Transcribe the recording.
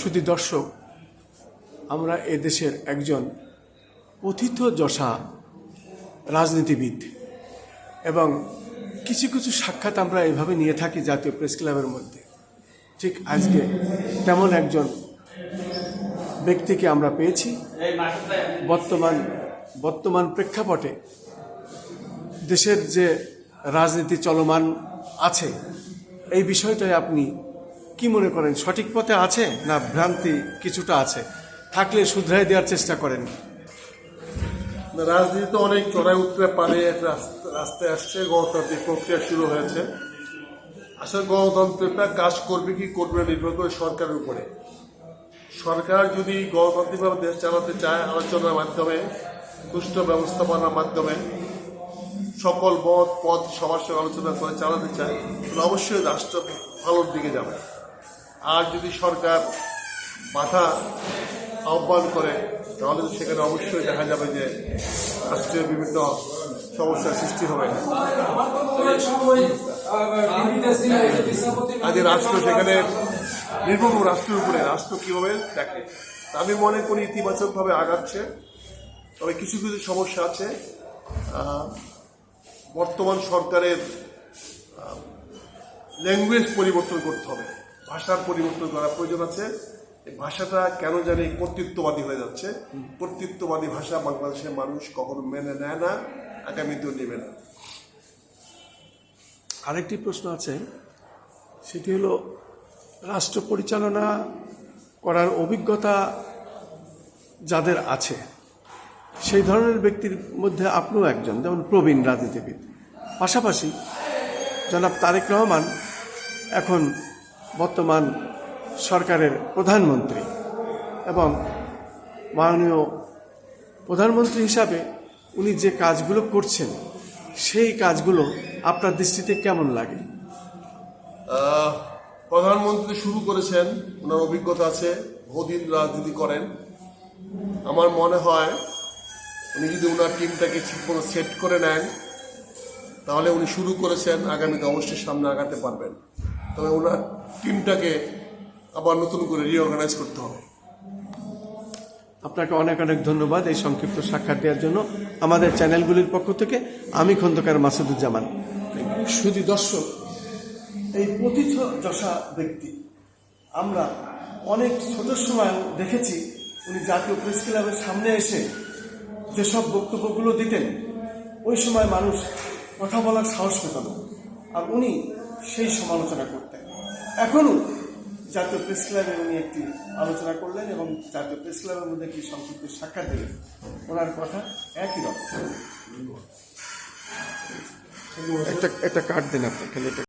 শুধু দর্শক, আমরা এদেশের একজন পথিতযশা রাজনীতিবিদ এবং কিছু কিছু সাক্ষাৎ আমরা এইভাবে নিয়ে থাকি জাতীয় প্রেস ক্লাবের মধ্যে। ঠিক আজকে তেমন একজন ব্যক্তিকে আমরা পেয়েছি। বর্তমান প্রেক্ষাপটে দেশের যে রাজনীতি চলমান আছে, এই বিষয়টায় আপনি কি মনে করেন? সঠিক পথে আছে না ভ্রান্তি কিছুটা আছে? থাকলে শুধরাই দেওয়ার চেষ্টা করেন। রাজনীতি তো অনেক চড়াই উত্তরে পারে রাস্তায় আসছে, গণতান্ত্রিক প্রক্রিয়া শুরু হয়েছে। আসলে গণতন্ত্রটা কাজ করবে কি করবে না নির্ভর করে সরকারের উপরে। সরকার যদি গণতান্ত্রিকভাবে দেশ চালাতে চায়, আলোচনার মাধ্যমে, সুষ্ঠু ব্যবস্থাপনার মাধ্যমে, সকল মত পথ সবার সঙ্গে আলোচনা করে চালাতে চায়, তাহলে অবশ্যই রাষ্ট্র ভালোর দিকে যাবে। আর যদি সরকার বাধা আহ্বান করে, তাহলে সেখানে অবশ্যই দেখা যাবে যে রাষ্ট্রীয় বিভিন্ন সমস্যার সৃষ্টি হবে। আজকে রাষ্ট্র সেখানে নির্ভর রাষ্ট্রের উপরে, রাষ্ট্র কিভাবে দেখে। আমি মনে করি ইতিবাচকভাবে আগাচ্ছে, তবে কিছু কিছু সমস্যা আছে। বর্তমান সরকারের ল্যাঙ্গুয়েজ পরিবর্তন করতে হবে, ভাষার পরিবর্তন করার প্রয়োজন আছে। এই ভাষাটা কেন জানি কর্তৃত্ববাদী হয়ে যাচ্ছে। কর্তৃত্ববাদী ভাষা বাংলাদেশের মানুষ কখনো মেনে নেয় না, আগামীতেও নেবে না। আরেকটি প্রশ্ন আছে, সেটি হলো রাষ্ট্র পরিচালনা করার অভিজ্ঞতা যাদের আছে, সেই ধরনের ব্যক্তির মধ্যে আপনিও একজন, যেমন প্রবীণ রাজনীতিবিদ। পাশাপাশি জনাব তারেক রহমান এখন বর্তমান সরকারের প্রধানমন্ত্রী এবং মাননীয় প্রধানমন্ত্রী হিসাবে উনি যে কাজগুলো করছেন, সেই কাজগুলো আপনার দৃষ্টিতে কেমন লাগে? প্রধানমন্ত্রী শুরু করেছেন, ওনার অভিজ্ঞতা আছে, বহুদিন রাজনীতি করেন। আমার মনে হয় উনি যদি ওনার টিমটাকে ঠিক মতো সেট করে নেন, তাহলে উনি শুরু করেছেন, আগামীতে অবশ্যই সামনে আগাতে পারবেন। তবে ওনার টিমটাকে আবার নতুন করে রিঅর্গানাইজ করতে হবে। আপনাকে অনেক অনেক ধন্যবাদ এই সংক্ষিপ্ত সাক্ষাৎ দেওয়ার জন্য আমাদের চ্যানেলগুলির পক্ষ থেকে। আমি খন্দকার মাসুদুজ্জামান। শুধু দর্শক, এই পথিতযশা ব্যক্তি আমরা অনেক ছোট সময় দেখেছি, উনি জাতীয় প্রেস ক্লাবের সামনে এসে যেসব বক্তব্যগুলো দিতেন, ওই সময় মানুষ কথা বলার সাহস পেত না, আর উনি সেই সমালোচনা করতেন। এখনও জাতীয় প্রেস ক্লাবে উনি একটি আলোচনা করলেন এবং জাতীয় প্রেস ক্লাবের মধ্যে একটি সংক্ষিপ্ত সাক্ষাৎ দিলেন। ওনার কথা একই রকম। একটা কার্ড দেন আপনাকে।